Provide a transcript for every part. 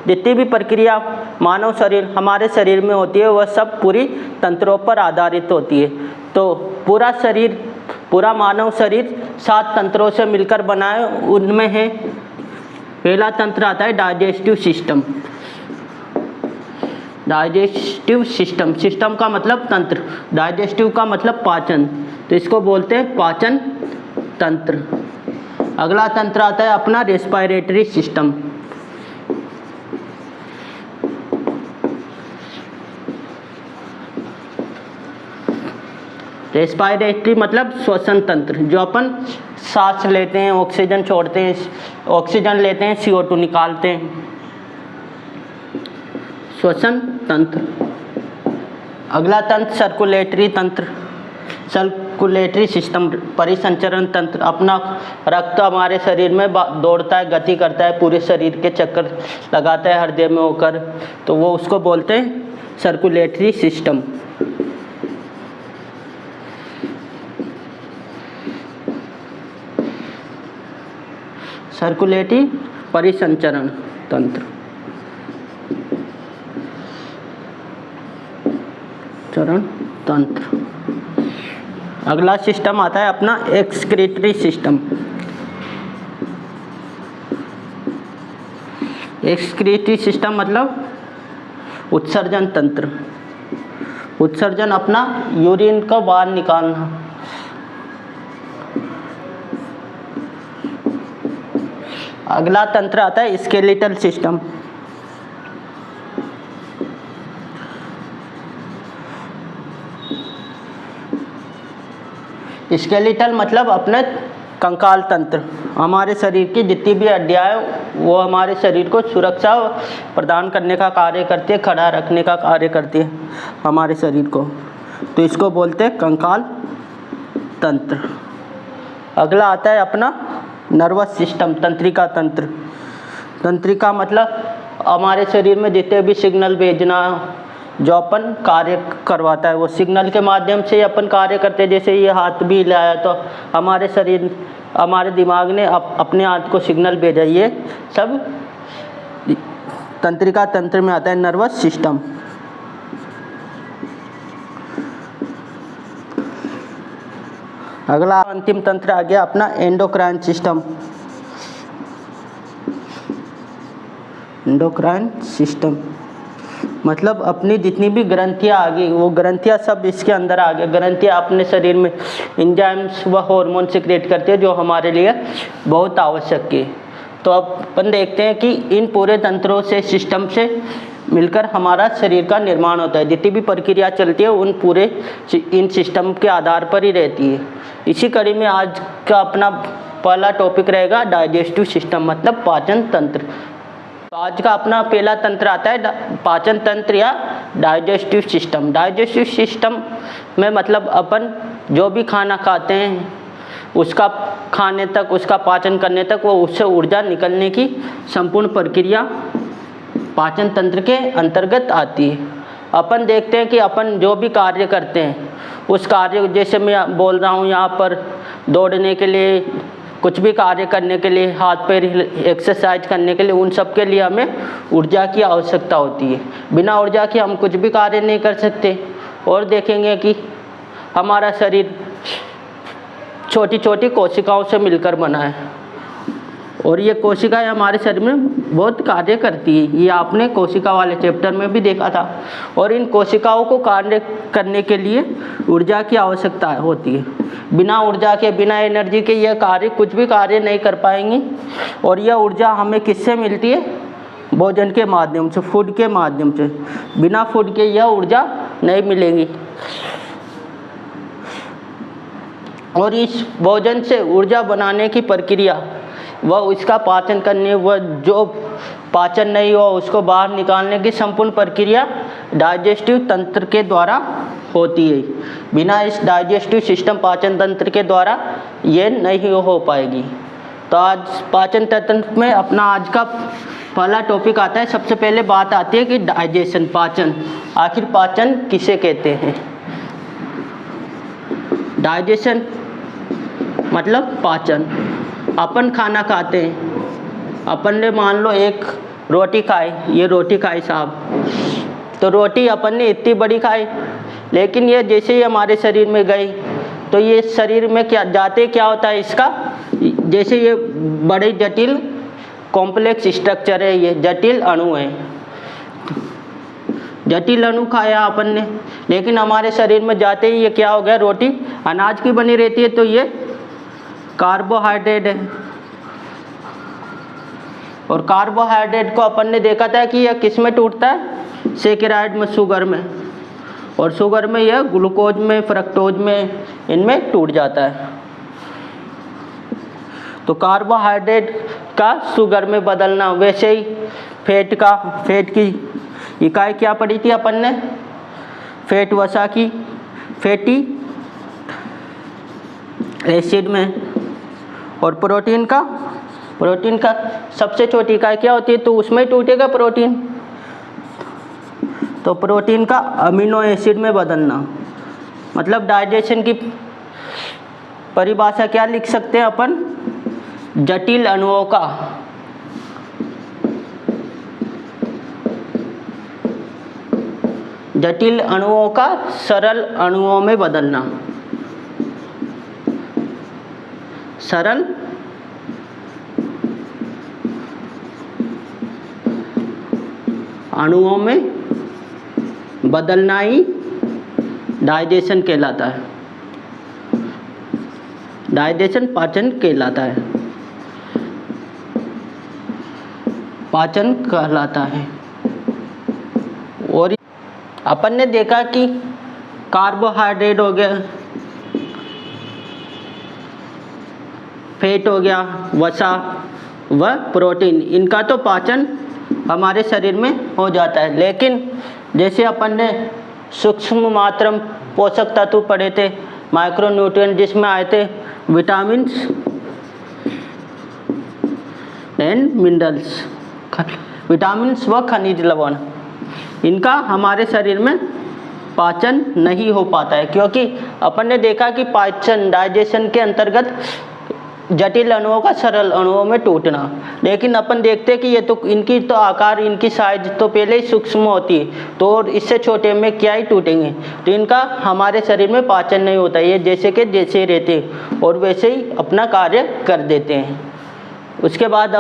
जितनी भी प्रक्रिया मानव शरीर हमारे शरीर में होती है वह सब पूरी तंत्रों पर आधारित होती है। तो पूरा मानव शरीर 7 तंत्रों से मिलकर बना है। उनमें है, पहला तंत्र आता है digestive system. Digestive system, system का मतलब तंत्र, डाइजेस्टिव का मतलब पाचन, तो इसको बोलते हैं पाचन तंत्र। अगला तंत्र आता है अपना रेस्पिरेटरी सिस्टम। रेस्पिरेटरी मतलब श्वसन तंत्र, जो अपन सांस लेते हैं, ऑक्सीजन छोड़ते हैं, ऑक्सीजन लेते हैं, CO2 निकालते हैं, श्वसन तंत्र। अगला तंत्र सर्कुलेटरी तंत्र, सर्कुलेटरी सिस्टम, परिसंचरण तंत्र। अपना रक्त हमारे शरीर में दौड़ता है, गति करता है, पूरे शरीर के चक्कर लगाता है हृदय में होकर, तो वो उसको बोलते हैं सर्कुलेटरी सिस्टम। सर्कुलेटरी परिसंचरण तंत्र। चरण तंत्र। अगला सिस्टम आता है अपना एक्सक्रीटरी सिस्टम। एक्सक्रीटरी सिस्टम मतलब उत्सर्जन तंत्र, उत्सर्जन अपना यूरिन को बाहर निकालना। अगला तंत्र आता है स्केलेटल सिस्टम। स्केलेटल मतलब अपने कंकाल तंत्र, हमारे शरीर की जितनी भी हड्डियाँ हैं वो हमारे शरीर को सुरक्षा प्रदान करने का कार्य करती है, खड़ा रखने का कार्य करती है हमारे शरीर को, तो इसको बोलते हैं कंकाल तंत्र। अगला आता है अपना नर्वस सिस्टम, तंत्रिका तंत्र। तंत्रिका मतलब हमारे शरीर में जितने भी सिग्नल भेजना जो अपन कार्य करवाता है, वो सिग्नल के माध्यम से अपन कार्य करते हैं। जैसे ये हाथ भी हिलाया तो हमारे शरीर, हमारे दिमाग ने अपने हाथ को सिग्नल भेजा, ये सब तंत्रिका तंत्र में आता है, नर्वस सिस्टम। अगला अंतिम तंत्र आ गया अपना एंडोक्राइन सिस्टम। एंडोक्राइन सिस्टम मतलब अपनी जितनी भी ग्रंथियाँ आ गई, वो ग्रंथियाँ सब इसके अंदर आ गए। ग्रंथियाँ अपने शरीर में एंजाइम्स व हार्मोन सिक्रेट करती है, जो हमारे लिए बहुत आवश्यक है। तो अब अपन देखते हैं कि इन पूरे तंत्रों से, सिस्टम से मिलकर हमारा शरीर का निर्माण होता है। जितनी भी प्रक्रिया चलती है उन पूरे इन सिस्टम के आधार पर ही रहती है। इसी कड़ी में आज का अपना पहला टॉपिक रहेगा डाइजेस्टिव सिस्टम मतलब पाचन तंत्र। तो आज का अपना पहला तंत्र आता है पाचन तंत्र या डाइजेस्टिव सिस्टम। डाइजेस्टिव सिस्टम में मतलब अपन जो भी खाना खाते हैं उसका खाने तक, उसका पाचन करने तक, वो उससे ऊर्जा निकलने की संपूर्ण प्रक्रिया पाचन तंत्र के अंतर्गत आती है। अपन देखते हैं कि अपन जो भी कार्य करते हैं उस कार्य, जैसे मैं बोल रहा हूँ यहाँ पर दौड़ने के लिए, कुछ भी कार्य करने के लिए, हाथ पैर एक्सरसाइज करने के लिए, उन सब के लिए हमें ऊर्जा की आवश्यकता होती है। बिना ऊर्जा के हम कुछ भी कार्य नहीं कर सकते। और देखेंगे कि हमारा शरीर छोटी छोटी कोशिकाओं से मिलकर बना है और ये कोशिकाएं हमारे शरीर में बहुत कार्य करती है। ये आपने कोशिका वाले चैप्टर में भी देखा था। और इन कोशिकाओं को कार्य करने के लिए ऊर्जा की आवश्यकता होती है। बिना ऊर्जा के, बिना एनर्जी के यह कार्य, कुछ भी कार्य नहीं कर पाएंगे। और यह ऊर्जा हमें किससे मिलती है? भोजन के माध्यम से, फूड के माध्यम से। बिना फूड के यह ऊर्जा नहीं मिलेगी। और इस भोजन से ऊर्जा बनाने की प्रक्रिया, वह उसका पाचन करने, वह जो पाचन नहीं हो उसको बाहर निकालने की संपूर्ण प्रक्रिया डाइजेस्टिव तंत्र के द्वारा होती है। बिना इस डाइजेस्टिव सिस्टम, पाचन तंत्र के द्वारा ये नहीं हो पाएगी। तो आज पाचन तंत्र में अपना आज का पहला टॉपिक आता है। सबसे पहले बात आती है कि डाइजेशन, पाचन। आखिर पाचन किसे कहते हैं? डाइजेशन मतलब पाचन। अपन खाना खाते हैं, अपन ने मान लो एक रोटी खाई, ये रोटी खाई साहब, तो रोटी अपन ने इतनी बड़ी खाई, लेकिन ये जैसे ही हमारे शरीर में गई तो ये शरीर में क्या जाते क्या होता है इसका, जैसे ये बड़े जटिल कॉम्प्लेक्स स्ट्रक्चर है, ये जटिल अणु है, जटिल अणु खाया अपन ने, लेकिन हमारे शरीर में जाते ही ये क्या हो गया, रोटी अनाज की बनी रहती है तो ये कार्बोहाइड्रेट है, और कार्बोहाइड्रेट को अपन ने देखा था कि यह किस में टूटता है, सेकेराइड में, शुगर में, और शुगर में यह ग्लूकोज में, फ्रक्टोज में, इनमें टूट जाता है। तो कार्बोहाइड्रेट का शुगर में बदलना, वैसे ही फैट की इकाई क्या पढ़ी थी अपन ने, फैट वसा की, फैटी एसिड में, और प्रोटीन का सबसे छोटी इकाई क्या होती है, तो उसमें टूटेगा प्रोटीन, तो प्रोटीन का अमीनो एसिड में बदलना, मतलब डाइजेशन की परिभाषा क्या लिख सकते हैं अपन, जटिल अणुओं का सरल अणुओं में बदलना, सरल अणुओं में बदलना ही डाइजेशन कहलाता है, डाइजेशन पाचन कहलाता है, पाचन कहलाता है। और अपन ने देखा कि कार्बोहाइड्रेट हो गया, फैट हो गया, वसा व प्रोटीन, इनका तो पाचन हमारे शरीर में हो जाता है, लेकिन जैसे अपन ने सूक्ष्म मात्रम पोषक तत्व पढ़े थे, माइक्रोन्यूट्रिएंट, जिसमें आए थे विटामिन्स एंड मिनरल्स, विटामिन्स व खनिज लवण, इनका हमारे शरीर में पाचन नहीं हो पाता है, क्योंकि अपन ने देखा कि पाचन डाइजेशन के अंतर्गत जटिल अणुओं का सरल अणुओं में टूटना, लेकिन अपन देखते हैं कि ये तो इनकी तो आकार, इनकी साइज तो पहले ही सूक्ष्म होती है, तो और इससे छोटे में क्या ही टूटेंगे, तो इनका हमारे शरीर में पाचन नहीं होता, ये जैसे के जैसे ही रहते हैं और वैसे ही अपना कार्य कर देते हैं। उसके बाद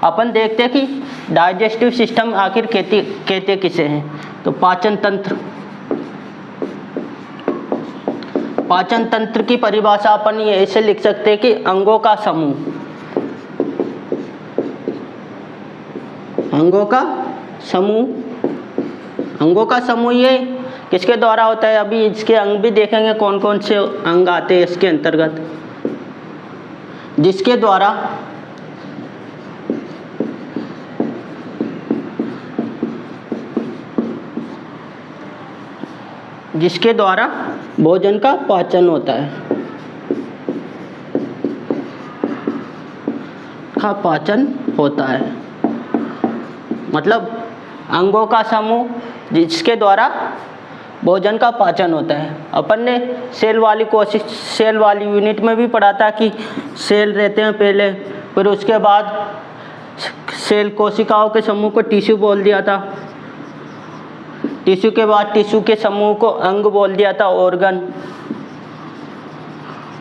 अपन देखते हैं कि डाइजेस्टिव सिस्टम आखिर कहते किसे हैं, तो पाचन तंत्र, पाचन तंत्र की परिभाषा अपन ये ऐसे लिख सकते हैं कि अंगों का समूह, अंगों का समूह ये किसके द्वारा होता है, अभी इसके अंग भी देखेंगे कौन कौन से अंग आते हैं इसके अंतर्गत, जिसके द्वारा भोजन का पाचन होता है, मतलब अंगों का समूह जिसके द्वारा भोजन का पाचन होता है। अपन ने सेल वाली यूनिट में भी पढ़ा था कि सेल रहते हैं पहले, फिर उसके बाद सेल कोशिकाओं के समूह को टिश्यू बोल दिया था, टिश्यू के बाद टिश्यू के समूह को अंग बोल दिया था, ऑर्गन,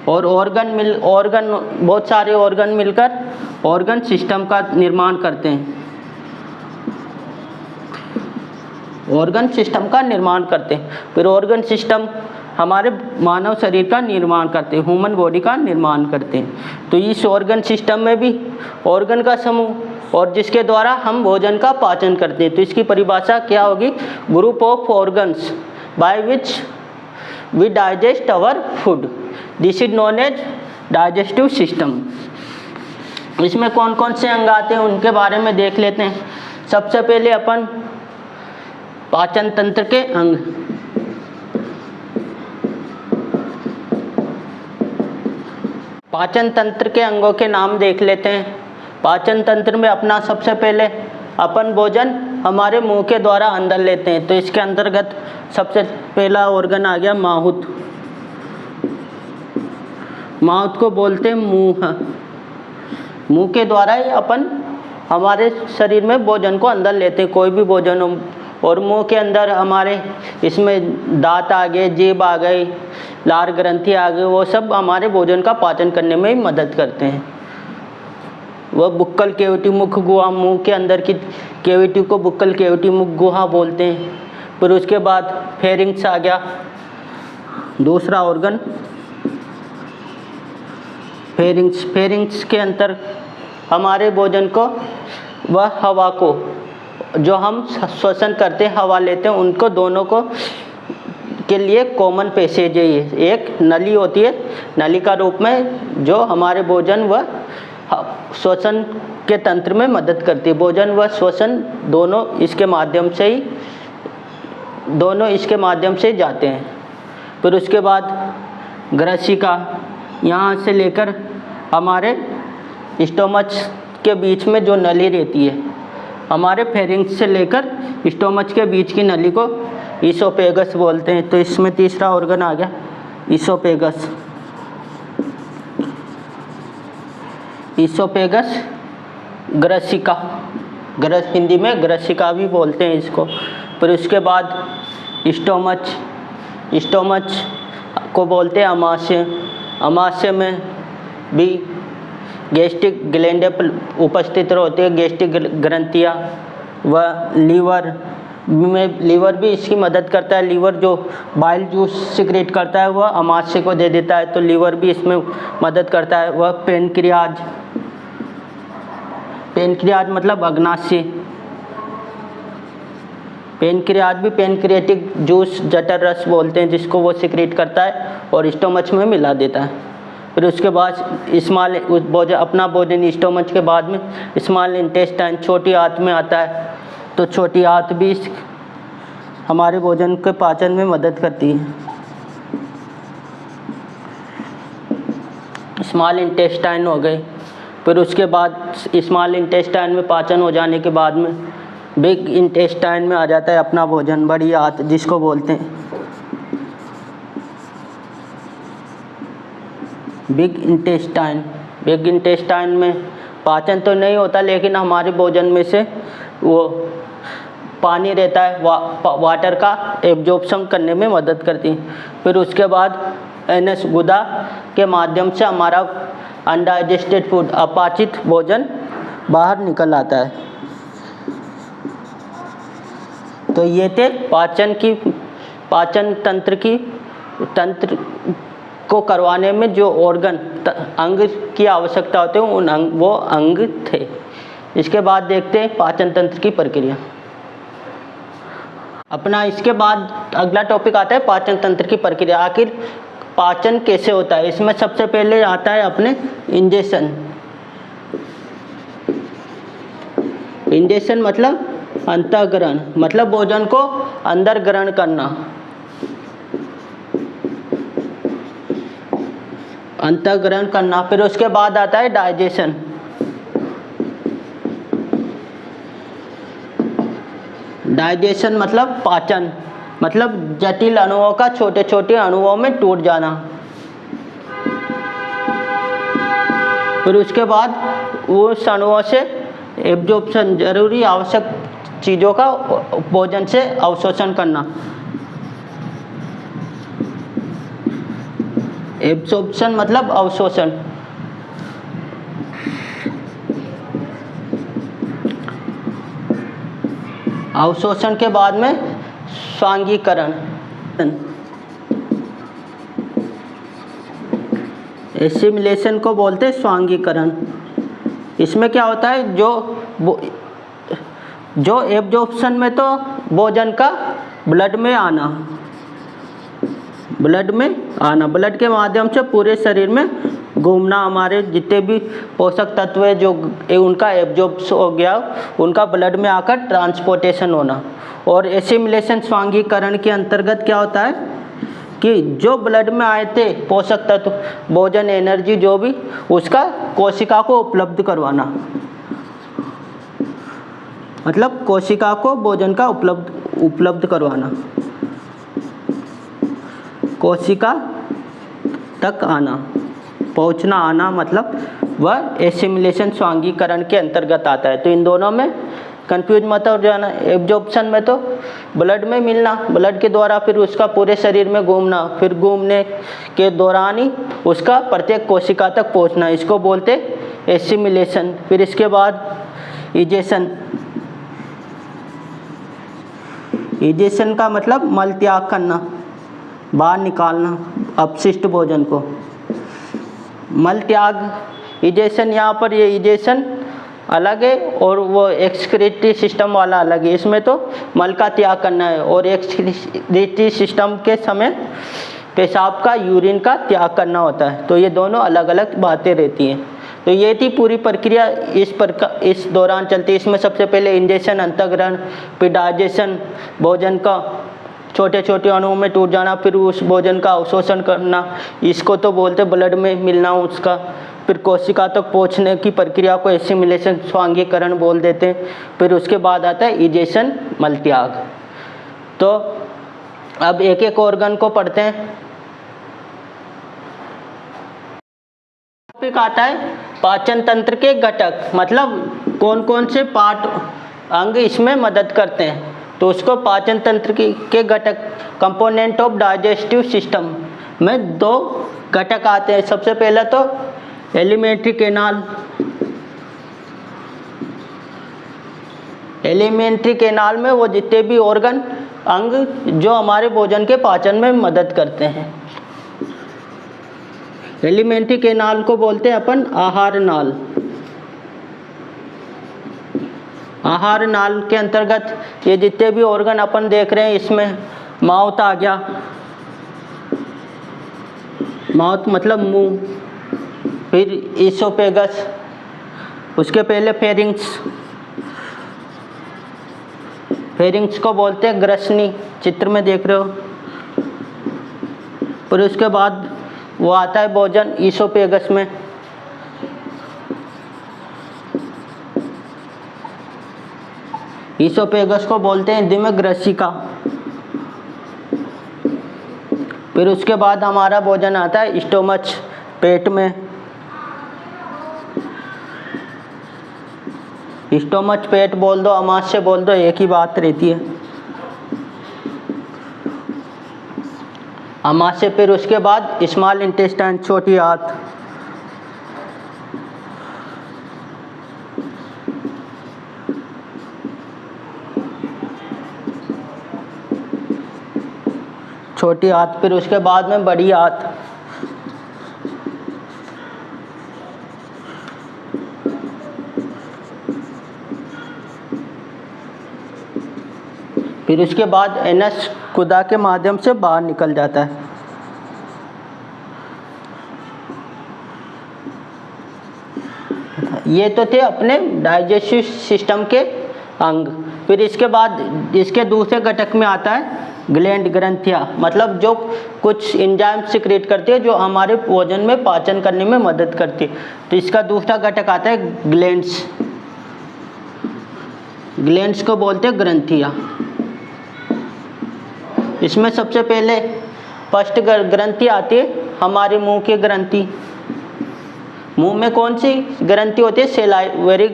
और ऑर्गन बहुत सारे ऑर्गन मिलकर ऑर्गन सिस्टम का निर्माण करते हैं, ऑर्गन सिस्टम का निर्माण करते हैं। फिर ऑर्गन सिस्टम हमारे मानव शरीर का निर्माण करते हैं, ह्यूमन बॉडी का निर्माण करते हैं। तो इस ऑर्गन सिस्टम में भी ऑर्गन का समूह, और जिसके द्वारा हम भोजन का पाचन करते हैं, तो इसकी परिभाषा क्या होगी, group of organs by which we digest our food, this is known as digestive system. इसमें कौन कौन से अंग आते हैं उनके बारे में देख लेते हैं। सबसे पहले अपन पाचन तंत्र के अंग, पाचन तंत्र के अंगों के नाम देख लेते हैं। पाचन तंत्र में अपना सबसे पहले अपन भोजन हमारे मुंह के द्वारा अंदर लेते हैं, तो इसके अंतर्गत सबसे पहला ऑर्गन आ गया माहुत, माउथ को बोलते हैं मुंह, मुंह के द्वारा ही अपन हमारे शरीर में भोजन को अंदर लेते हैं, कोई भी भोजन हो, और मुंह के अंदर हमारे इसमें दांत आ गए, जीभ आ गई, लार ग्रंथि आ गई, वो सब हमारे भोजन का पाचन करने में ही मदद करते हैं। वह बुक्कल केविटी, मुख गुहा, मुंह के अंदर की केविटी को बुक्कल केविटी, मुख गुहा बोलते हैं। फिर उसके बाद फेरिंग्स आ गया, दूसरा ऑर्गन फेरिंग्स। फेरिंग्स के अंदर हमारे भोजन को, वह हवा को जो हम श्वसन करते हैं, हवा लेते हैं, उनको दोनों को के लिए कॉमन पैसेज है ये। एक नली होती है, नली का रूप में जो हमारे भोजन व श्वसन के तंत्र में मदद करती है। भोजन व श्वसन दोनों इसके माध्यम से ही जाते हैं। फिर उसके बाद ग्रसिका, यहाँ से लेकर हमारे स्टोमच के बीच में जो नली रहती है, हमारे फेरिंग्स से लेकर स्टोमच के बीच की नली को ईसोफेगस बोलते हैं। तो इसमें तीसरा ऑर्गन आ गया ईसोफेगस। ईसोफेगस ग्रसिका, हिंदी में ग्रसिका भी बोलते हैं इसको। फिर उसके बाद स्टोमच को बोलते हैं अमाशय। अमाशय में भी गैस्ट्रिक ग्लैंड उपस्थित होती है, गैस्ट्रिक ग्रंथियाँ। व लीवर भी इसकी मदद करता है। लीवर जो बाइल जूस सिक्रेट करता है वह अमाशय को दे देता है, तो लीवर भी इसमें मदद करता है। वह पेनक्रियाज मतलब अग्नाशय। पेनक्रियाज भी पेनक्रियाटिक जूस, जठर रस बोलते हैं जिसको, वो सिक्रेट करता है और स्टोमच में मिला देता है। फिर उसके बाद अपना भोजन स्टोमच के बाद में स्मॉल इंटेस्टाइन, छोटी आंत में आता है। तो छोटी आंत भी हमारे भोजन के पाचन में मदद करती है। स्मॉल इंटेस्टाइन हो गई। फिर उसके बाद स्मॉल इंटेस्टाइन में पाचन हो जाने के बाद में बिग इंटेस्टाइन में आ जाता है अपना भोजन, बड़ी आंत जिसको बोलते हैं। बिग इंटेस्टाइन में पाचन तो नहीं होता, लेकिन हमारे भोजन में से वो पानी रहता है, वाटर का एब्जॉर्प्शन करने में मदद करती है। फिर उसके बाद एनस गुदा के माध्यम से हमारा अनडाइजेस्टेड फूड, अपाचित भोजन बाहर निकल आता है। तो ये थे पाचन तंत्र को करवाने में जो ऑर्गन अंग की आवश्यकता होती है, वो अंग थे। इसके बाद देखते हैं पाचन तंत्र की प्रक्रिया अपना। इसके बाद अगला टॉपिक आता है पाचन तंत्र की प्रक्रिया। आखिर पाचन कैसे होता है? इसमें सबसे पहले आता है अपने इंजेशन मतलब अंतःग्रहण, मतलब भोजन को अंदर ग्रहण करना। अंतःग्रहण करना। फिर उसके बाद आता है डाइजेशन। डाइजेशन मतलब पाचन, मतलब जटिल अणुओं का छोटे छोटे अणुओं में टूट जाना। फिर उसके बाद उस अणुओं से एब्जॉर्प्शन, जरूरी आवश्यक चीज़ों का भोजन से अवशोषण करना। एब्जॉर्प्शन मतलब अवशोषण। अवशोषण के बाद में स्वांगीकरण। एसिमिलेशन को बोलते हैं स्वांगीकरण। इसमें क्या होता है, जो एब्जॉर्प्शन में तो भोजन का ब्लड ब्लड के माध्यम से पूरे शरीर में घूमना, हमारे जितने भी पोषक तत्व है जो उनका एब्जॉर्ब हो गया, उनका ब्लड में आकर ट्रांसपोर्टेशन होना। और एसिमिलेशन स्वांगीकरण के अंतर्गत क्या होता है कि जो ब्लड में आए थे पोषक तत्व, भोजन, एनर्जी जो भी, उसका कोशिका को उपलब्ध करवाना। मतलब कोशिका को भोजन का उपलब्ध करवाना, कोशिका तक आना। पहुंचना आना मतलब वह एसिमिलेशन स्वांगीकरण के अंतर्गत आता है। तो इन दोनों में कंफ्यूज मत हो जाना। एब्जॉर्प्शन में तो ब्लड में मिलना, ब्लड के द्वारा फिर उसका पूरे शरीर में घूमना, फिर घूमने के दौरान ही उसका प्रत्येक कोशिका तक पहुंचना, इसको बोलते एसिमिलेशन। फिर इसके बाद इजेशन। इजेशन का मतलब मल त्याग करना, बाहर निकालना अपशिष्ट भोजन को। मल त्याग इजेशन, यहाँ पर ये इजेशन अलग है और वो एक्सक्रीटरी सिस्टम वाला अलग है। इसमें तो मल का त्याग करना है और एक्सक्रीटरी सिस्टम के समय पेशाब का, यूरिन का त्याग करना होता है। तो ये दोनों अलग अलग बातें रहती हैं। तो ये थी पूरी प्रक्रिया इस दौरान चलती है। इसमें सबसे पहले इंजेक्शन, अंतःग्रहण, फिर डाइजेशन, भोजन का छोटे छोटे अणुओं में टूट जाना, फिर उस भोजन का अवशोषण करना, इसको तो बोलते ब्लड में मिलना उसका, फिर कोशिका तक पहुंचने की प्रक्रिया को एसिमिलेशन स्वांगीकरण बोल देते हैं। फिर उसके बाद आता है इजेशन, मल त्याग। तो अब एक एक ऑर्गन को पढ़ते हैं। टॉपिक आता है पाचन तंत्र के घटक, मतलब कौन कौन से पार्ट अंग इसमें मदद करते हैं। तो उसको पाचन तंत्र के घटक, कंपोनेंट ऑफ डाइजेस्टिव सिस्टम में दो घटक आते हैं। सबसे पहला तो एलिमेंट्री कैनाल। एलिमेंट्री कैनाल में वो जितने भी ऑर्गन, अंग जो हमारे भोजन के पाचन में मदद करते हैं। एलिमेंट्री कैनाल को बोलते हैं अपन आहार नाल। आहार नाल के अंतर्गत ये जितने भी ऑर्गन अपन देख रहे हैं, इसमें माउथ आ गया, माउथ मतलब मुंह, फिर ईसोफेगस, उसके पहले फेरिंग्स, फेरिंग्स को बोलते हैं ग्रसनी, चित्र में देख रहे हो। फिर उसके बाद वो आता है भोजन ईसोफेगस में। ईसोफेगस को बोलते हैं हिंदी में ग्रसिका। फिर उसके बाद हमारा भोजन आता है स्टोमच, पेट में। स्टोमच, पेट बोल दो, आमाशय बोल दो, एक ही बात रहती है। आमाशय। फिर उसके बाद स्मॉल इंटेस्टाइन, छोटी आंत। छोटी आंत। फिर उसके बाद में बड़ी आंत। फिर उसके बाद एनस गुदा के माध्यम से बाहर निकल जाता है। ये तो थे अपने डाइजेस्टिव सिस्टम के अंग। फिर इसके बाद इसके दूसरे घटक में आता है ग्लैंड, ग्रंथियाँ, मतलब जो कुछ एंजाइम सिक्रेट करती है जो हमारे भोजन में पाचन करने में मदद करती है। तो इसका दूसरा घटक आता है ग्लैंड्स। ग्लैंड्स को बोलते हैं ग्रंथियाँ। इसमें सबसे पहले फर्स्ट ग्रंथि आती है हमारे मुंह की ग्रंथि। मुंह में कौन सी ग्रंथि होती है? सेलाइवरी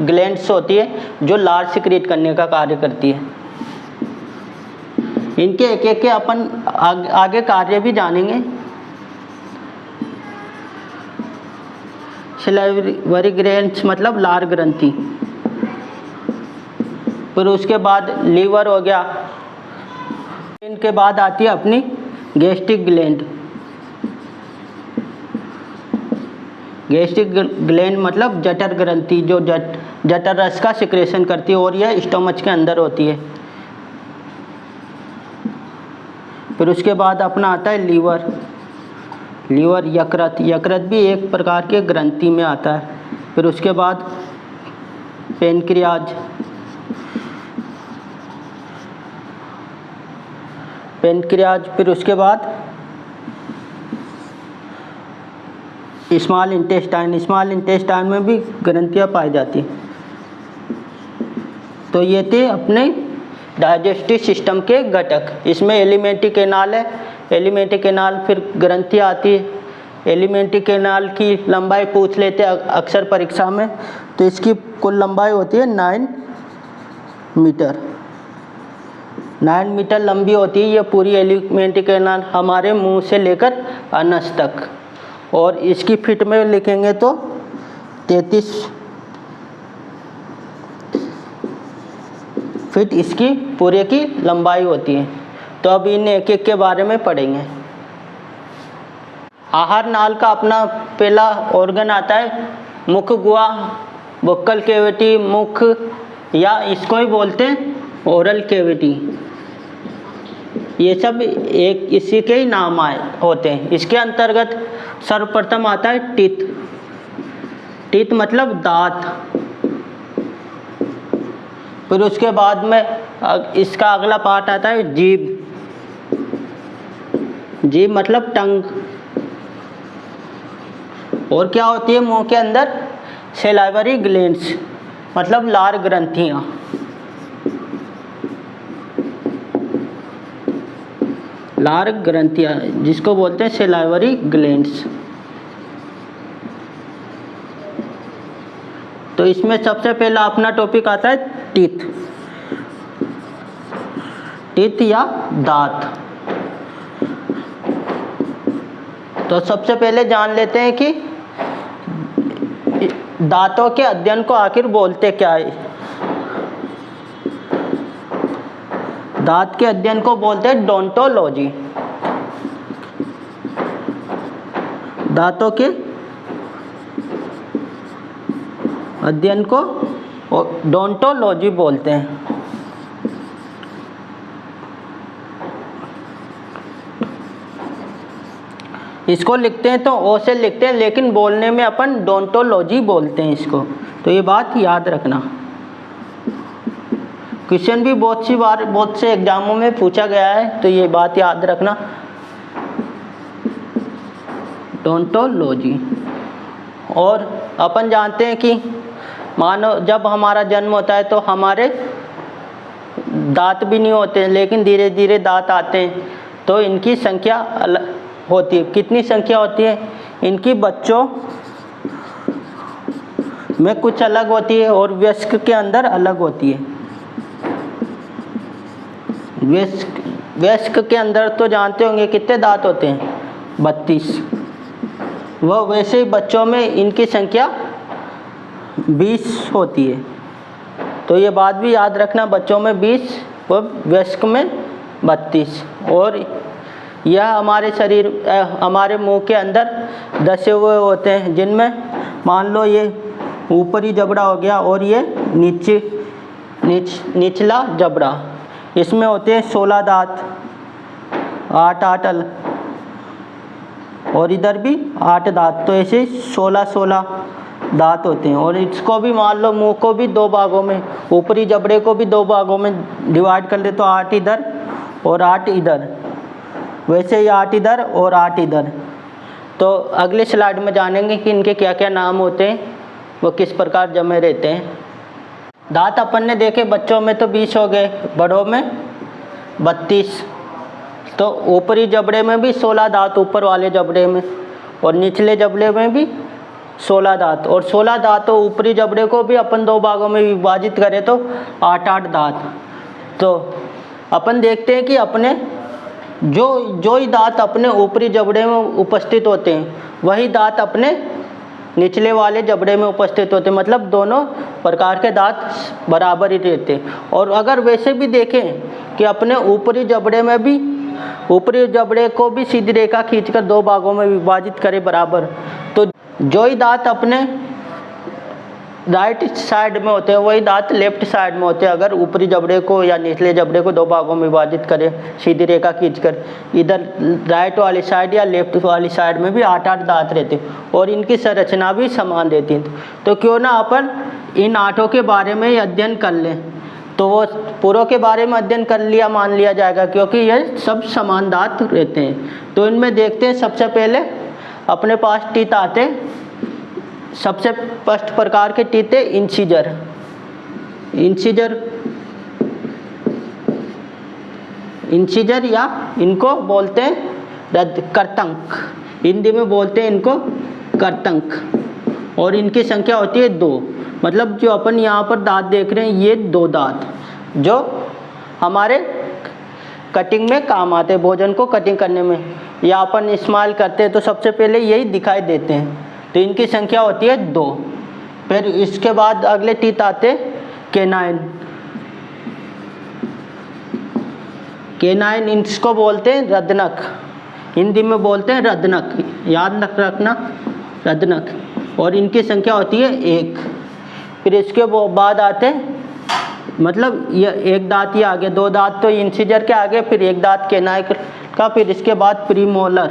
ग्लैंड्स होती है जो लार सिक्रेट करने का कार्य करती है। इनके एक एक के अपन आगे कार्य भी जानेंगे। सेलाइवरी ग्लैंड्स मतलब लार ग्रंथि। फिर उसके बाद लीवर हो गया। इनके बाद आती है अपनी गैस्ट्रिक ग्लैंड। गैस्ट्रिक ग्लैंड मतलब जठर ग्रंथि जो जठर रस का सिक्रेशन करती है और यह स्टमच के अंदर होती है। फिर उसके बाद अपना आता है लीवर। लीवर, यकृत। यकृत भी एक प्रकार के ग्रंथि में आता है। फिर उसके बाद पेनक्रियाज। पेनक्रियाज। फिर उसके बाद स्मॉल इंटेस्टाइन। स्मॉल इंटेस्टाइन में भी ग्रंथियाँ पाई जाती हैं। तो ये थे अपने डाइजेस्टिव सिस्टम के घटक। इसमें एलिमेंट्री कैनाल है, एलिमेंट्री कैनाल, फिर ग्रंथियाँ आती है, एलिमेंट्री कैनाल की लंबाई पूछ लेते हैं अक्सर परीक्षा में, तो इसकी कुल लंबाई होती है 9 मीटर। 9 मीटर लंबी होती है ये पूरी एलिमेंट्री कैनाल, हमारे मुंह से लेकर अनस तक। और इसकी फीट में लिखेंगे तो 33 फीट इसकी पूरे की लंबाई होती है। तो अब इन एक एक के बारे में पढ़ेंगे। आहार नाल का अपना पहला ऑर्गन आता है मुख गुहा, बुक्कल कैविटी, मुख, या इसको ही बोलते हैं ओरल कैविटी। ये सब एक इसी के ही नाम आए होते हैं। इसके अंतर्गत सर्वप्रथम आता है टीथ। टीथ मतलब दांत। फिर उसके बाद में इसका अगला पार्ट आता है जीभ। जीभ मतलब टंग। और क्या होती है मुंह के अंदर? सेलाइवरी ग्लैंड्स मतलब लार ग्रंथियाँ। लार ग्रंथियाँ जिसको बोलते हैं सेलाइवरी ग्लैंड्स। तो इसमें सबसे पहला अपना टॉपिक आता है टीथ। टीथ या दांत। तो सबसे पहले जान लेते हैं कि दांतों के अध्ययन को आखिर बोलते क्या है। दांत के अध्ययन को बोलते हैं डोंटोलॉजी। दांतों के अध्ययन को डोंटोलॉजी बोलते हैं। इसको लिखते हैं तो ओ से लिखते हैं, लेकिन बोलने में अपन डोंटोलॉजी बोलते हैं इसको। तो ये बात याद रखना। क्वेश्चन भी बहुत सी बार बहुत से एग्जामों में पूछा गया है, तो ये बात याद रखना, डोंटोलॉजी। और अपन जानते हैं कि मानो जब हमारा जन्म होता है तो हमारे दांत भी नहीं होते हैं, लेकिन धीरे धीरे दांत आते हैं। तो इनकी संख्या अलग होती है। कितनी संख्या होती है इनकी? बच्चों में कुछ अलग होती है और वयस्क के अंदर अलग होती है। वयस्क के अंदर तो जानते होंगे कितने दांत होते हैं? 32। वह वैसे ही बच्चों में इनकी संख्या 20 होती है। तो ये बात भी याद रखना, बच्चों में 20 व वयस्क में 32। और यह हमारे शरीर हमारे मुंह के अंदर दसे हुए होते हैं, जिनमें मान लो ये ऊपरी जबड़ा हो गया और ये निचला जबड़ा। इसमें होते हैं 16 दांत, 8 और इधर भी 8 दांत। तो ऐसे 16 दांत होते हैं। और इसको भी मान लो मुंह को भी 2 भागों में, ऊपरी जबड़े को भी 2 भागों में डिवाइड कर ले तो 8 इधर और 8 इधर। वैसे ही 8 इधर और 8 इधर। तो अगले स्लाइड में जानेंगे कि इनके क्या क्या नाम होते हैं, वो किस प्रकार जमे रहते हैं। दांत अपन ने देखे बच्चों में तो 20 हो गए, बड़ों में 32। तो ऊपरी जबड़े में भी 16 दांत, ऊपर वाले जबड़े में, और निचले जबड़े में भी 16 दांत। और 16 दांतों ऊपरी जबड़े को भी अपन 2 भागों में विभाजित करें तो 8 दांत। तो अपन देखते हैं कि अपने जो ही दांत अपने ऊपरी जबड़े में उपस्थित होते हैं, वही दांत अपने निचले वाले जबड़े में उपस्थित होते हैं। मतलब दोनों प्रकार के दांत बराबर ही रहते हैं। और अगर वैसे भी देखें कि अपने ऊपरी जबड़े में भी, ऊपरी जबड़े को भी सीधी रेखा खींचकर 2 भागों में विभाजित करें बराबर, तो जो ही दांत अपने राइट साइड में होते हैं वही दांत लेफ्ट साइड में होते हैं। अगर ऊपरी जबड़े को या निचले जबड़े को 2 भागों में विभाजित करें सीधी रेखा खींचकर, इधर राइट वाली साइड या लेफ्ट वाली साइड में भी 8 दांत रहते हैं और इनकी संरचना भी समान रहती है। तो क्यों ना अपन इन 8 के बारे में ही अध्ययन कर लें। तो वो पूरों के बारे में अध्ययन कर लिया मान लिया जाएगा, क्योंकि ये सब समान दांत रहते हैं। तो इनमें देखते हैं, सबसे पहले अपने पास टीथ आते हैं। सबसे फर्स्ट प्रकार के टीथ है इंसिजर। इंसिजर या इनको बोलते हैं कर्तंक। हिंदी में बोलते हैं इनको कर्तंक, और इनकी संख्या होती है 2। मतलब जो अपन यहाँ पर दांत देख रहे हैं ये 2 दांत जो हमारे कटिंग में काम आते हैं, भोजन को कटिंग करने में, या अपन इस्तेमाल करते हैं तो सबसे पहले यही दिखाई देते हैं। तो इनकी संख्या होती है 2। फिर इसके बाद अगले टीथ आते केनाइन। केनाइन इसको बोलते हैं रदनक, हिंदी में बोलते हैं रदनक, याद रखना रदनक, और इनकी संख्या होती है 1। फिर इसके बाद आते मतलब ये एक दांत ही आगे, 2 दांत तो इंसिजर के आगे, फिर एक दांत केनाइन का, फिर इसके बाद प्रीमोलर।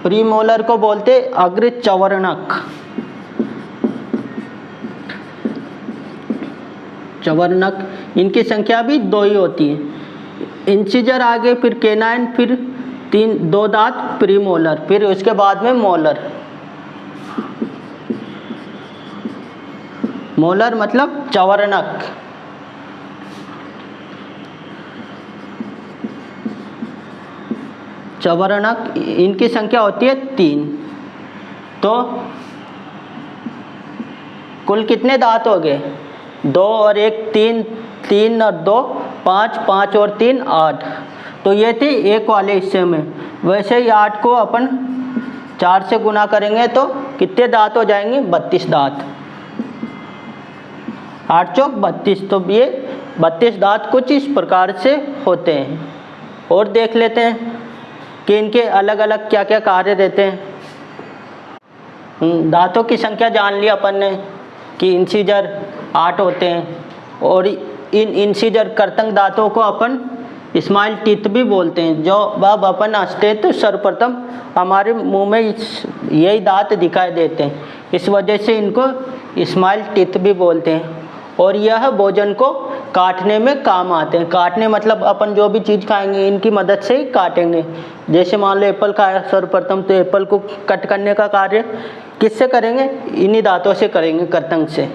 प्रीमोलर को बोलते अग्र चवर्णक। चवर्णक इनकी संख्या भी 2 ही होती है। इंसिजर आगे, फिर केनाइन, फिर 2 दांत प्रीमोलर, फिर उसके बाद में मोलर। मोलर मतलब चवर्णक। चवर्णक इनकी संख्या होती है 3। तो कुल कितने दांत हो गए? 2 और 1 3, 3 और 2 5, 5 और 3 8। तो ये थी 1 वाले हिस्से में। वैसे ही 8 को अपन 4 से गुना करेंगे तो कितने दांत हो जाएंगे? 32 दांत। 8 चौक 32। तो ये 32 दांत कुछ इस प्रकार से होते हैं। और देख लेते हैं कि इनके अलग अलग क्या क्या कार्य रहते हैं। दांतों की संख्या जान ली अपन ने कि इंसिजर 8 होते हैं, और इन इंसिजर कर्तंग दांतों को अपन स्माइल टीथ भी बोलते हैं। जो अब अपन हंसते हैं तो सर्वप्रथम हमारे मुंह में यही दांत दिखाई देते हैं, इस वजह से इनको स्माइल टीथ भी बोलते हैं। और यह भोजन को काटने में काम आते हैं। काटने मतलब अपन जो भी चीज़ खाएंगे इनकी मदद से ही काटेंगे। जैसे मान लो एप्पल खाया सर्वप्रथम, तो एप्पल को कट करने का कार्य किससे करेंगे? इन्हीं दांतों से करेंगे, कर्तंग से।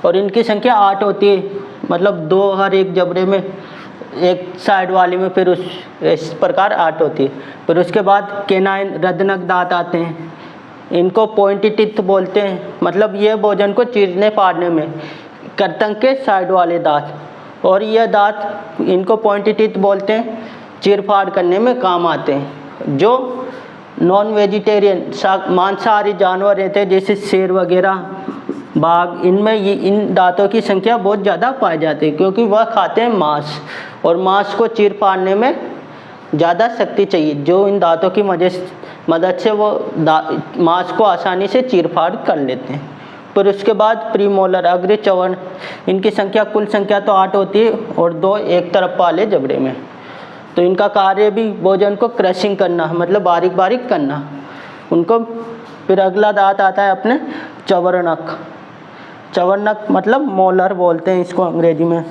और इनकी संख्या 8 होती है, मतलब 2 हर एक जबड़े में, एक साइड वाली में, फिर इस प्रकार 8 होती है। फिर उसके बाद केनाइन रदनक दांत आते हैं, इनको पॉइंटी टीथ बोलते हैं। मतलब ये भोजन को चीरने फाड़ने में, कर्तंग के साइड वाले दांत। और यह दांत इनको पॉइंटी टीथ बोलते हैं, चीर फाड़ करने में काम आते हैं। जो नॉन वेजिटेरियन मांसाहारी जानवर रहते हैं जैसे शेर वगैरह, बाघ, इनमें इन दांतों की संख्या बहुत ज़्यादा पाई जाती है, क्योंकि वह खाते हैं मांस, और मांस को चीर फाड़ने में ज़्यादा शक्ति चाहिए, जो इन दांतों की मदद से वो मांस को आसानी से चीर फाड़ कर लेते हैं। फिर उसके बाद प्रीमोलर अग्र चवर्ण, इनकी संख्या कुल संख्या तो 8 होती है, और 2 एक तरफ वाले जबड़े में। तो इनका कार्य भी भोजन को क्रशिंग करना, मतलब बारीक बारीक करना उनको। फिर अगला दांत आता है अपने चवर्णक। चवर्णक मतलब मोलर बोलते हैं इसको अंग्रेजी में।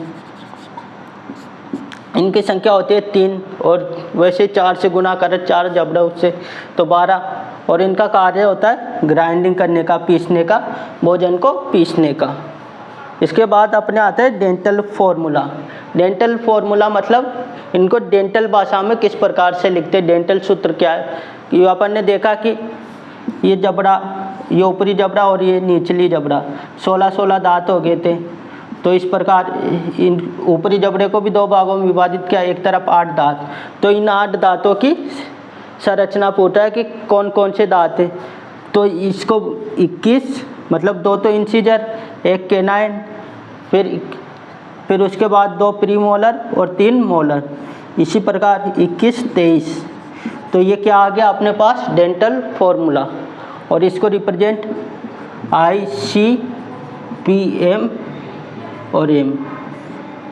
इनकी संख्या होती है 3, और वैसे 4 से गुना करें 4 जबड़े उससे तो 12। और इनका कार्य होता है ग्राइंडिंग करने का, पीसने का, भोजन को पीसने का। इसके बाद अपने आता है डेंटल फॉर्मूला। डेंटल फॉर्मूला मतलब इनको डेंटल भाषा में किस प्रकार से लिखते हैं, डेंटल सूत्र क्या है। कि अपन ने देखा कि ये जबड़ा, ये ऊपरी जबड़ा और ये निचली जबड़ा, 16-16 दांत हो गए थे। तो इस प्रकार इन ऊपरी जबड़े को भी 2 भागों में विभाजित किया, एक तरफ 8 दांत। तो इन 8 दांतों की संरचना पूछा है कि कौन कौन से दांत हैं। तो इसको 21, मतलब 2 तो इंसिजर, 1 केनाइन, फिर उसके बाद 2 प्रीमोलर और 3 मोलर। इसी प्रकार 21, 23। तो ये क्या आ गया अपने पास? Dental formula. और इसको रिप्रेजेंट ICPM और M।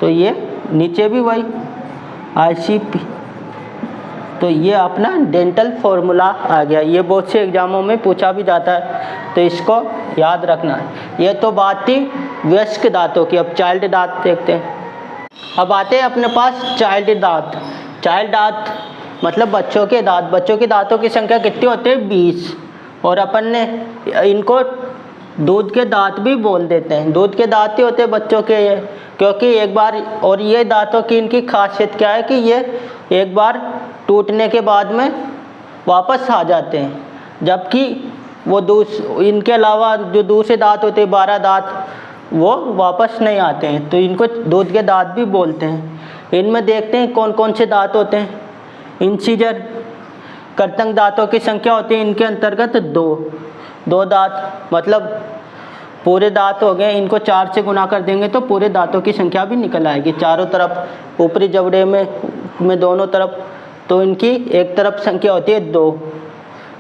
तो ये नीचे भी वही ICP। तो ये अपना डेंटल फॉर्मूला आ गया। ये बहुत से एग्जामों में पूछा भी जाता है, तो इसको याद रखना है। ये तो बात थी वयस्क दांतों की। अब चाइल्ड दांत देखते हैं। अब आते हैं अपने पास चाइल्ड दांत। चाइल्ड दांत मतलब बच्चों के दांत। बच्चों के दांतों की संख्या कितनी होती है? 20। और अपन ने इनको दूध के दांत भी बोल देते हैं। दूध के दांत ही होते हैं बच्चों के ये, क्योंकि एक बार, और ये दांतों की इनकी खासियत क्या है कि ये एक बार टूटने के बाद में वापस आ जाते हैं, जबकि वो इनके अलावा जो दूसरे दांत होते हैं 12 दांत, वो वापस नहीं आते हैं, तो इनको दूध के दांत भी बोलते हैं। इनमें देखते हैं कौन कौन से दांत होते हैं। इंसीजर कर्तन दांतों की संख्या होती है इनके अंतर्गत 2 दांत, मतलब पूरे दांत हो गए। इनको 4 से गुना कर देंगे तो पूरे दांतों की संख्या भी निकल आएगी चारों तरफ, ऊपरी जबड़े में दोनों तरफ, तो इनकी एक तरफ संख्या होती है 2।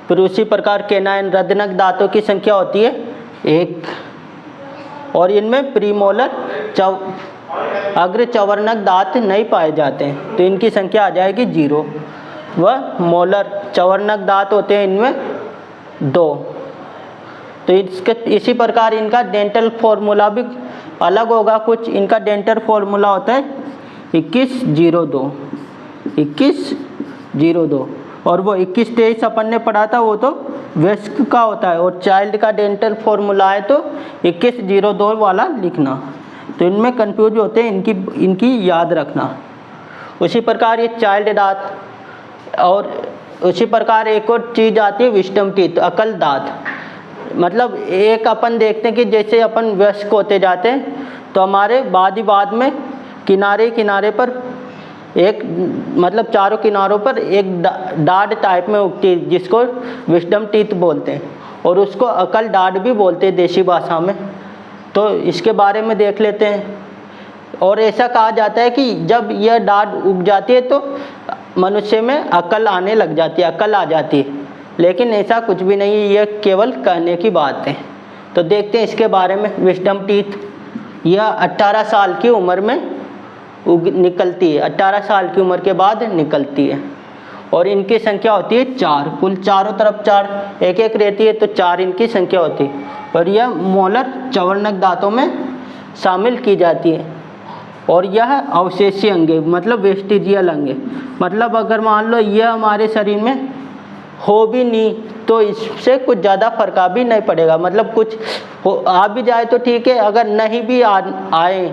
फिर उसी प्रकार केनाइन रदनक दांतों की संख्या होती है 1, और इनमें प्रीमोलर अग्र चवर्णक दांत नहीं पाए जाते हैं, तो इनकी संख्या आ जाएगी 0। वह मोलर चवर्णक दांत होते हैं इनमें 2। तो इसी प्रकार इनका डेंटल फॉर्मूला भी अलग होगा कुछ। इनका डेंटल फॉर्मूला होता है 2102, 2102, और वो 2123 अपन ने पढ़ा था, वो तो वयस्क का होता है, और चाइल्ड का डेंटल फॉर्मूला है तो 2102 वाला लिखना। तो इनमें कंफ्यूज होते हैं, इनकी याद रखना। उसी प्रकार ये चाइल्ड दांत, और उसी प्रकार एक और चीज़ आती है विस्डम टीथ, अकल दांत। मतलब एक अपन देखते हैं कि जैसे अपन वयस्क होते जाते हैं तो हमारे बाद में किनारे पर एक, मतलब चारों किनारों पर एक डाढ़ टाइप में उगती है, जिसको विस्डम टीथ बोलते हैं, और उसको अकल डाढ़ भी बोलते हैं देसी भाषा में। तो इसके बारे में देख लेते हैं। और ऐसा कहा जाता है कि जब यह डाढ़ उग जाती है तो मनुष्य में अकल आने लग जाती है, अकल आ जाती है, लेकिन ऐसा कुछ भी नहीं है, यह केवल कहने की बात है। तो देखते हैं इसके बारे में। विस्डम टीथ यह 18 साल की उम्र में निकलती है, 18 साल की उम्र के बाद निकलती है, और इनकी संख्या होती है 4। कुल चारों तरफ 4 एक एक रहती है, तो 4 इनकी संख्या होती है, और यह मोलर चवर्णक दांतों में शामिल की जाती है। और यह अवशेषीय अंग है, मतलब वेस्टिजियल अंग है। मतलब अगर मान लो यह हमारे शरीर में हो भी नहीं तो इससे कुछ ज़्यादा फर्क भी नहीं पड़ेगा। मतलब कुछ आ भी जाए तो ठीक है, अगर नहीं भी आए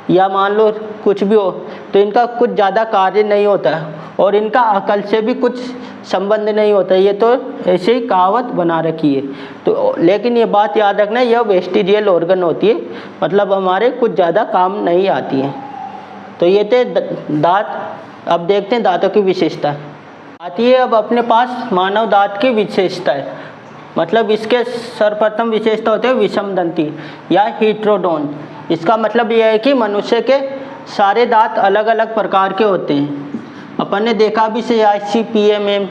या मान लो कुछ भी हो तो इनका कुछ ज़्यादा कार्य नहीं होता है, और इनका अकल से भी कुछ संबंध नहीं होता। ये तो ऐसे ही कहावत बना रखी है। तो लेकिन ये बात याद रखना, यह वेस्टिजियल ऑर्गन होती है, मतलब हमारे कुछ ज़्यादा काम नहीं आती है। तो ये थे दांत। अब देखते हैं दांतों की विशेषता आती है। अब अपने पास मानव दांत की विशेषता है, मतलब इसके सर्वप्रथम विशेषता होते हैं विषमदंती या हेटेरोडोंट। इसका मतलब यह है कि मनुष्य के सारे दांत अलग अलग प्रकार के होते हैं। अपन ने देखा भी CICPMM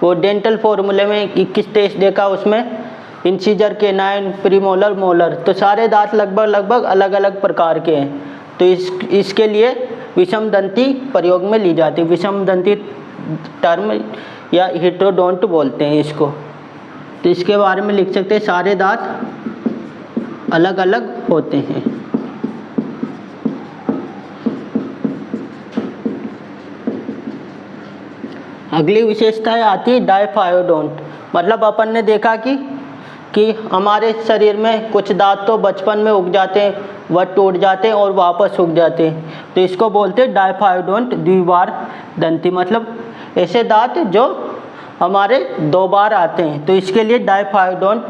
वो डेंटल फॉर्मूले में 2123 देखा, उसमें इंसीजर, केनाइन, प्रीमोलर, मोलर, तो सारे दांत लगभग अलग अलग प्रकार के हैं। तो इसके लिए विषमदंती प्रयोग में ली जाती है। विषमदंती टर्म या हेटेरोडोंट बोलते हैं इसको। तो इसके बारे में लिख सकते हैं, सारे दांत अलग अलग होते हैं। अगली विशेषताएं आती है डायफायोडोंट। मतलब अपन ने देखा कि हमारे शरीर में कुछ दांत तो बचपन में उग जाते हैं, वह टूट जाते हैं और वापस उग जाते हैं, तो इसको बोलते हैं डायफायोडोंट द्विबार दंती। मतलब ऐसे दांत जो हमारे 2 बार आते हैं, तो इसके लिए डायफायोडोंट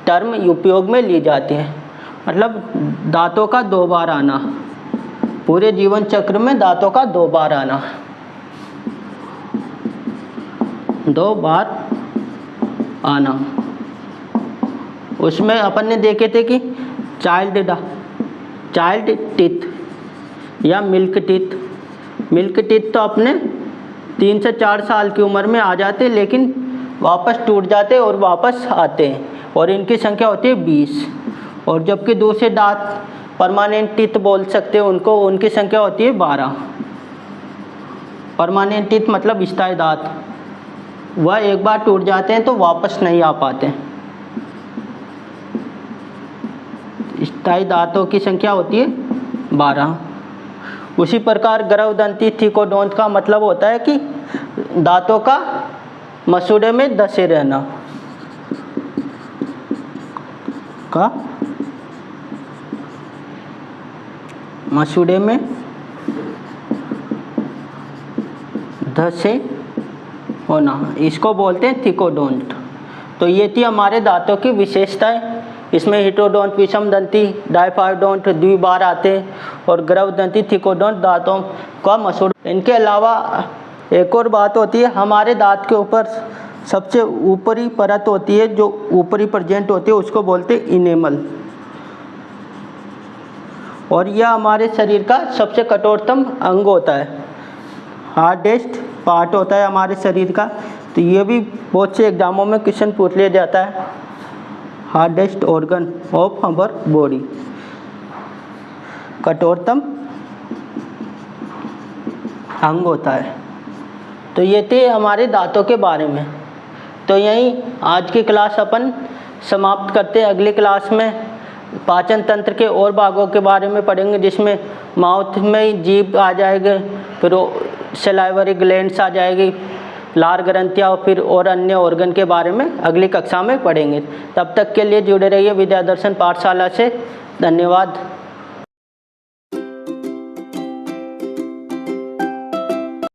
टर्म उपयोग में ली जाती है। मतलब दांतों का 2 बार आना, पूरे जीवन चक्र में दांतों का 2 बार आना, 2 बार आना। उसमें अपन ने देखे थे कि चाइल्ड टीथ या मिल्क टीथ तो अपने 3 से 4 साल की उम्र में आ जाते हैं, लेकिन वापस टूट जाते हैं और वापस आते हैं, और इनकी संख्या होती है 20। और जबकि दूसरे दांत परमानेंट टीथ बोल सकते हैं उनको, उनकी संख्या होती है 12। परमानेंट टीथ मतलब स्थायी दांत, वह एक बार टूट जाते हैं तो वापस नहीं आ पाते। स्थायी दांतों की संख्या होती है 12। उसी प्रकार गर्भदंती थिकोडोंट का मतलब होता है कि दांतों का मसूड़े में धसे रहना, का मसूड़े में धसे होना, इसको बोलते हैं थिकोडोंट। तो ये थी हमारे दांतों की विशेषताएं। इसमें हिटोडोंट, विषमदंती, डायफाइडोंट, द्विबार आते हैं और ग्रवदंती, थिकोडोंट दांतों का मशहूर। इनके अलावा एक और बात होती है, हमारे दांत के ऊपर सबसे ऊपरी परत होती है, जो ऊपरी प्रेजेंट होती है, उसको बोलते हैं इनेमल। और यह हमारे शरीर का सबसे कठोरतम अंग होता है, हार्डेस्ट पार्ट होता है हमारे शरीर का। तो ये भी बहुत से एग्जामों में क्वेश्चन पूछ लिया जाता है, hardest organ of our body, कठोरतम अंग होता है। तो ये थे हमारे दांतों के बारे में। तो यहीं आज की क्लास अपन समाप्त करते हैं। अगली क्लास में पाचन तंत्र के और भागों के बारे में पढ़ेंगे, जिसमें माउथ में जीभ आ जाएगी, फिर सलाइवरी ग्लैंड्स आ जाएगी, लार ग्रंथियाँ, फिर और अन्य ऑर्गन के बारे में अगली कक्षा में पढ़ेंगे। तब तक के लिए जुड़े रहिए विद्यादर्शन पाठशाला से। धन्यवाद।